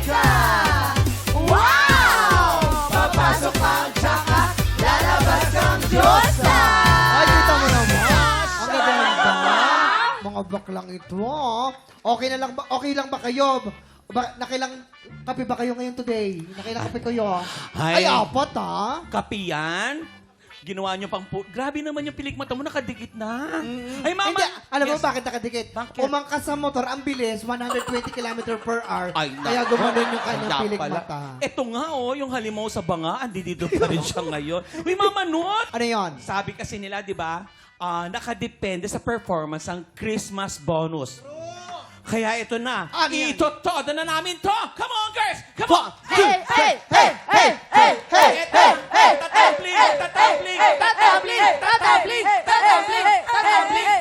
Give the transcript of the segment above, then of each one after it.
ka! Wow! Papasok kang tsaka, lalabas kang Diyosa! Ay, kita mo naman. Ang gaganda. Mga baklang ito. Okay na lang ba? Okay lang ba kayo? Nakilang kape ba kayo ngayon today? Nakilang kape kayo? Ay. Ay, apat ha? Kapiyan? Ginawa nyo pang Grabe naman yung pilikmata mo, nakadikit na. Ay, mama! Hindi, alam mo Yes. bakit nakadikit? Bakit? Umangkas sa motor, ang bilis, 120 km/h. Ay, Kaya gumanon yung kanyang Kaya pilik pala. mata. Eto nga, yung halimaw sa banga, andito pa rin siya ngayon. Uy, mama, Nut! Ano yon? Sabi kasi nila, di ba, nakadepende sa performance ang Christmas bonus. Kaya ito na. Ano yan? Ito-todo na namin to. Come on, girls! Come on! Hey, hey, hey, hey, hey, hey, Ito! Tatambling! Tatambling! Tatambling! Tatambling! Tatambling! Tatambling!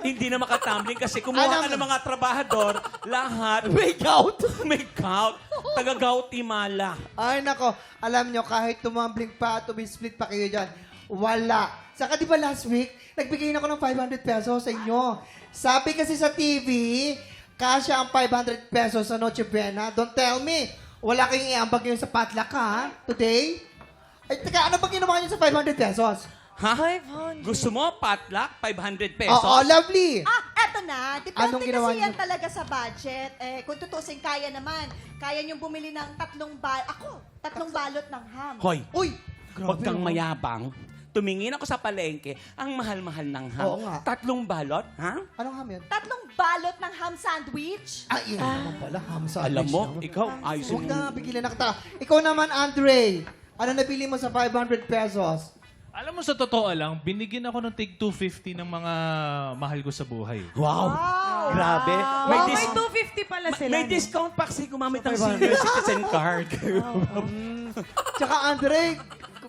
Hindi na makatambling kasi kumuha ka ng mga trabahador, lahat May gout. may gout. Taga-gautimala. Ay, nako. Alam nyo, kahit tumambling pa, tumisplit pa kayo dyan, wala. Saka di ba last week, nagbigay na ako ng 500 pesos sa inyo. Sabi kasi sa TV, kasya ang 500 pesos sa Noche Buena. Don't tell me. Wala kayong iambag yun sa potluck, ha? Today? Ay, teka, ano ba ginawa niyo sa 500 pesos? Ha? 500. Gusto mo patlock? 500 pesos? Oo, lovely. Eto na. Depende Anong ginawa kasi niyo? yan talaga sa budget. Kung tutusin, kaya naman. Kaya niyong bumili ng tatlong balot ng ham. Hoy, Uy, huwag kang naman. mayabang. Tumingin ako sa palengke, ang mahal-mahal ng ham. Oo nga. 3 balot, ha? Anong ham yun? Tatlong balot ng ham sandwich. Ay, yun naman pala, ham sandwich. Alam mo, naman. ikaw, ayos Huwag yung... na, pigilan na kita. Ikaw naman, Andre. Ano nabili mo sa 500 pesos? Alam mo, sa totoo lang, binigyan ako ng tig 250 ng mga mahal ko sa buhay. Wow! Grabe. May, Wow, dis- may 250 pala sila. may no? discount pa kasi gumamit ng Sa 500. senior citizen card. Tsaka, Andre,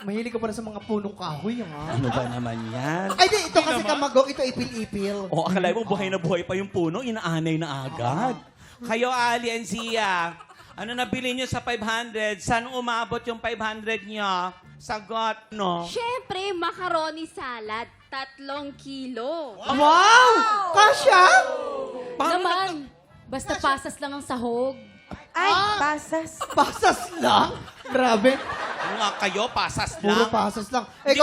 mahilig ka pala sa mga punong kahoy, ha? Ano ba naman yan? Ay, di, ito kasi kamagok, ito ipil-ipil. O, akala mo buhay na buhay pa yung puno, inaanay na agad. Kayo, Ali and Sia, ano nabili nyo sa 500? Saan umabot yung 500 nyo? Sagot, no? Siyempre, macaroni salad. 3 kilo. Wow! Kasya? Naman, basta pasas lang ang sahog. Ay, pasas. Pasas lang? Grabe. Ano nga kayo, pasas Puro lang? pasas lang. Hindi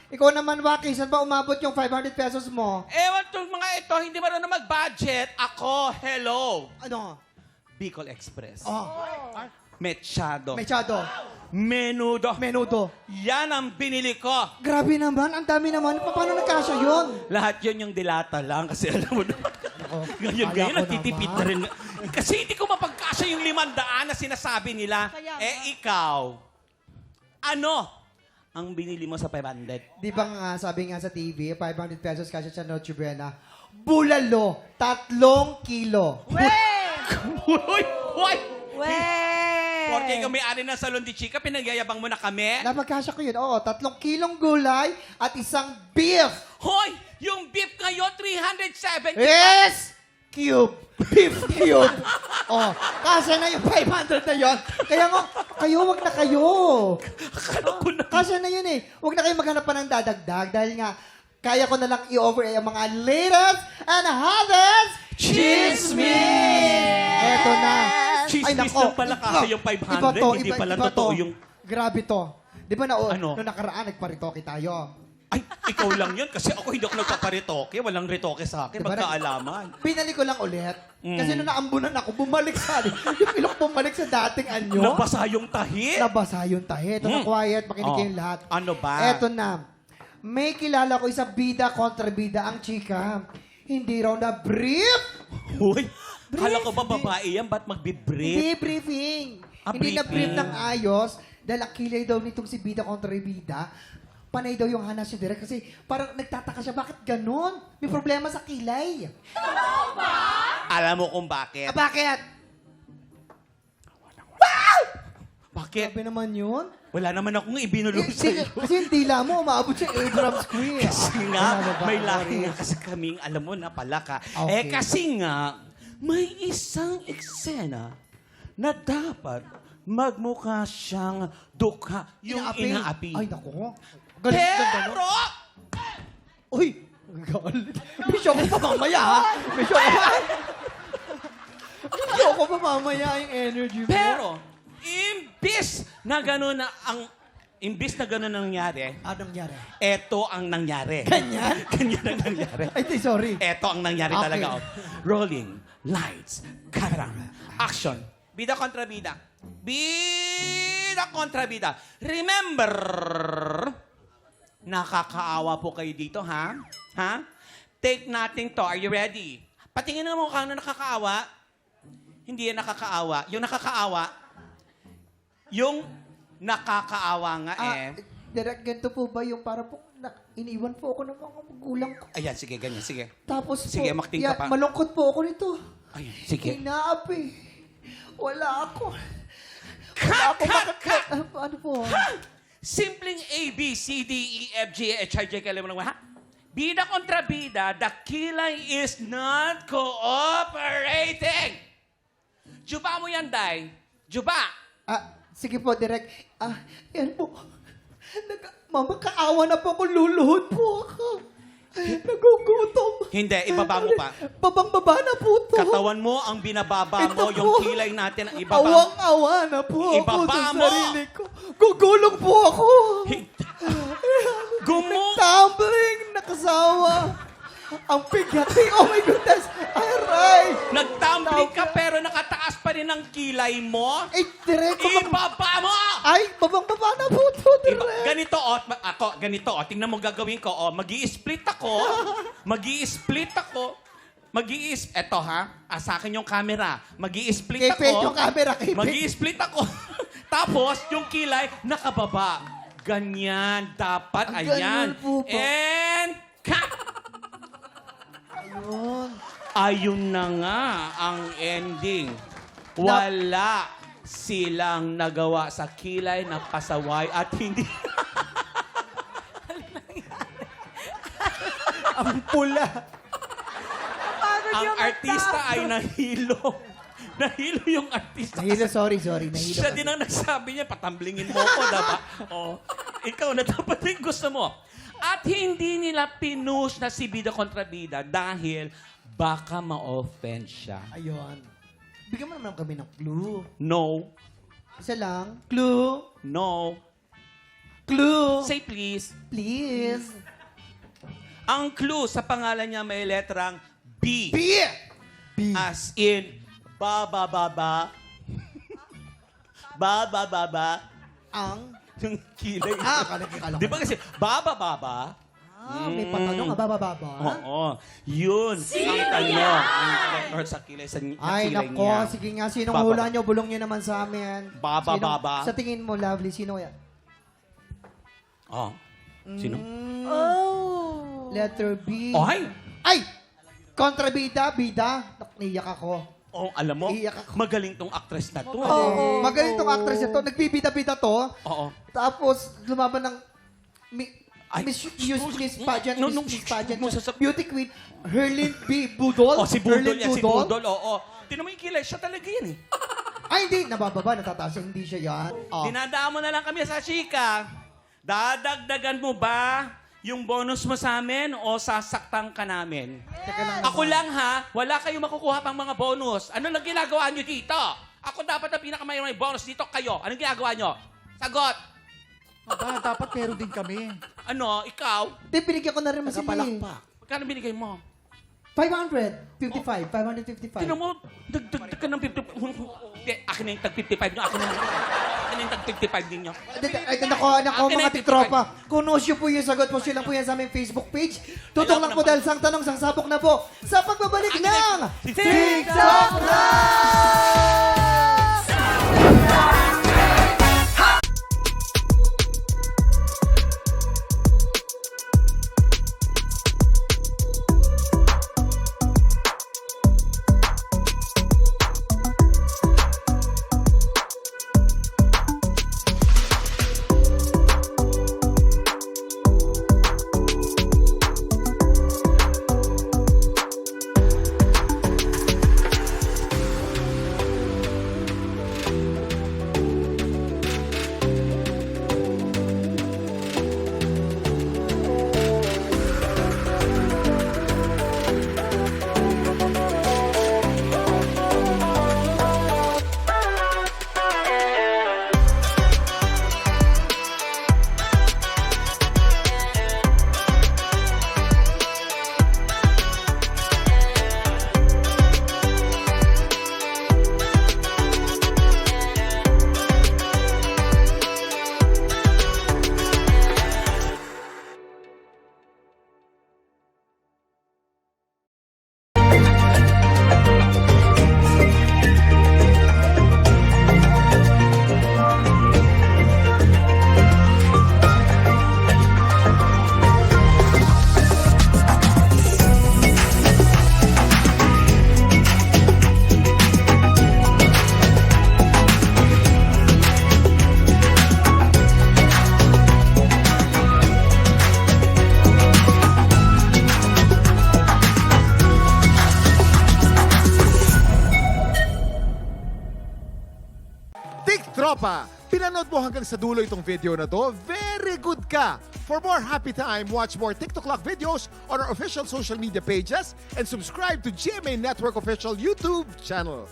Ikaw naman, Waki, saan ba umabot yung 500 pesos mo? Ewan tong mga ito, hindi marunong mag-budget. Ako, hello. Ano? Bicol Express. Oh, Mechado. mechado. Menudo. Menudo. Yan ang binili ko. Grabe naman, ang dami naman. Paano nagkasya yun? Lahat yun yung dilata lang kasi alam mo naman. Ngayon, akala ko nagtitipid naman. na rin. Kasi hindi ko mapagkasya yung 500 na sinasabi nila. Kaya nga. Ikaw, ano ang binili mo sa 500? Di ba nga, sabi nga sa TV, 500 pesos kasya sa Noche Buena. Bulalo, 3 kilo. Uy! Uy! Porque Wey! kung may-ari ng Salon de Chica, pinagyayabang mo na kami. Napagkasya ko yun. Oo, 3 kilong gulay at isang beef. Hoy! Yung beef kayo, 370. Yes! Cube. Beef cube. Oh, kasya na yung 500 na yun. Kaya nga, kayo, wag na kayo. Kasya na yun eh. Wag na kayo maghanap pa ng dadagdag dahil nga, kaya ko na lang i-over ang mga latest and hottest chismis! Eto na. Chismis lang pala kasi yung 500, Iba to, hindi iba- pala iba totoo to. yung... Grabe to. Di ba na, Ano? noong nakaraan, nagparitoke tayo. Ay, ikaw lang yun. Kasi ako hindi ako nagpaparitoke. Walang ritoke sa akin. Diba, Magkaalaman. Pinali ko lang ulit. Mm. Kasi nung naambunan ako, bumalik sa yung ilok bumalik sa dating anyo. Nabasa yung tahi. Nabasa yung tahi. Ito na quiet, makinig Oh. kayong lahat. Ano ba? Eto na. May kilala ko isa bida kontra bida ang chika. Hindi raw na brief. Uy, kala ko ba babae yan? Ba't magbibrief? Hindi briefing. Ah, Hindi na brief briefing. ng ayos dahil ang kilay daw nitong si bida kontra bida. Panay daw yung hanas niya direct kasi parang nagtataka siya, bakit ganun? May problema sa kilay. Alam mo kung bakit? Bakit? Bakit? Sabi naman yun. Wala naman akong ibinulong sa'yo. Kasi yung dila mo, umabot siya Abrams Queen. Kasi nga, Wala na ba? may lahi Sorry. nga kasi kaming, alam mo na pala ka. Okay. Kasi nga, may isang eksena na dapat magmukha siyang dukha. Yung inaapi. Ay, naku. Galit na gano'n. Pero, Uy! Galit. May show ko pa mamaya, ha? May show ko pa. Ayoko pa mamaya yung energy mo. Pero, imbis na gano'n ang nangyari, Anong nangyari? eto ang nangyari. Ganyan? Ganyan ang nangyari. Ay, sorry. Eto ang nangyari Okay. talaga. Oh. Rolling, lights, camera, action. Bida kontra bida. Bida kontra bida. Remember, nakakaawa po kayo dito, ha? Ha? Take natin to. Are you ready? Patingin na mo kung ano nakakaawa. Hindi yan nakakaawa. Yung nakakaawa nga Direct, ganito po ba yung para po, iniwan po ako ng mga magulang ko. Ayan, sige, ganyan, sige. Tapos Sige, po, makting ka pa. malungkot po ako nito. Ayan, sige. Hinaap eh. Wala ako. Cut! Ano po? Simpleng A, B, C, D, E, F, G, H, I, J, K, L, M, N, O, P, Q, R, S, T, U, V, W, X, Y, Z. Bida kontra bida, the kilay is not cooperating. Juba mo yan, Day. Juba. Sige po, direct. Yan po. Mamakaawa na po ako, luluhod po ako. Nagugutom. Hindi, ibaba mo pa. Babang-baba na po to. Katawan mo ang binababa Ito mo, po. yung kilay natin, ang ibaba mo. Awang-awa na po ako Ibaba sa mo. sarili ko. Gugulong po ako. Tumbling, nakasawa. Ang pigati. Oh my goodness. Aray. Nagtumbling ka pero nakataas pa rin ang kilay mo. Direct. Ibaba mo! Ay, babang-baba na po to, direct. Ganito, ganito, tingnan mo gagawin ko, mag-i-split ako, eto ha, sa akin yung camera, mag-i-split ako. Kipit yung camera, kipit. Mag-i-split ako. Tapos, yung kilay, nakababa. Ganyan, dapat, Ang ayan. ganun po ba? And, cut! Ayun. Ayun na nga ang ending. Wala silang nagawa sa kilay na pasaway at hindi... Ang pula. ang artista ay nahilo. Nahilo yung artista. Nahilo, sorry. Nahilo. Siya din ang nagsabi niya, patamblingin mo ko, diba? Ikaw na dapat din gusto mo. At hindi nila pinush na si bida kontra bida dahil baka ma-offend siya. Ayun. Bigyan mo naman kami ng clue. No. Isa lang. Clue. No. Clue. Say please. Please. Ang clue sa pangalan niya may letrang B. B. B. As in, ba-ba-ba-ba. Ba-ba-ba-ba. Ang. Yung kilay. Kala. Di ba kasi, ba-ba-ba-ba? May patanong, baba. Oo. Yun. Ang tanong. Or sa kilay, sa Ay, kilay nako. niya. Sige nga, sinong Baba. hula nyo? Bulong nyo naman sa amin. Baba. Sa tingin mo, Lovely, sino yan? Oh. Sino? Oh. Letter B. Oh, ay! Ay! Kontrabida, bida. Naiyak ako. Oh, alam mo, Iiyak ako. magaling tong actress na to. Oo. Magaling tong actress na to. Nagbibida-bida to. Oo. Tapos, lumaban ng Ay. Miss Pageant, No, Miss Pageant, mo sasab- Beauty Queen, Herlin B. Budol. Oh, si Budol Herlin yan, si Budol. Oo. Tinan mo yung kilay, siya talaga yan eh. Ay, hindi. Nabababa, natataas. Hindi siya yan. Oh. Dinadaan mo na lang kami sa chika. Dadagdagan mo ba yung bonus mo sa amin o sasaktan ka namin? Teka lang Ako naman. lang ha, wala kayong makukuha pang mga bonus. Ano lang ginagawa nyo dito? Ako dapat na pinakamayroong bonus dito kayo. Anong ginagawa nyo? Sagot! Aba, dapat meron din kami. Ano, ikaw? Hindi, binigyan ko na rin mo sila eh. Palakpak. Magkano binigay mo? 555. 555. Tinan mo, dagdag ka ng 50. Hindi, akin na yung tag 55 nyo. Akin na yung tag 55 ninyo. Ay, nako, Akin na mga yung titropa. Kung nyo po yung sagot mo, lang po yan sa aming Facebook page. Tutong lang po dahil sang tanong, sang sabok na po sa pagbabalik ng TikTok Live! Tropa, pinanood mo hanggang sa dulo itong video na to? Very good ka! For more happy time, watch more TikTok Clock videos on our official social media pages and subscribe to GMA Network official YouTube channel.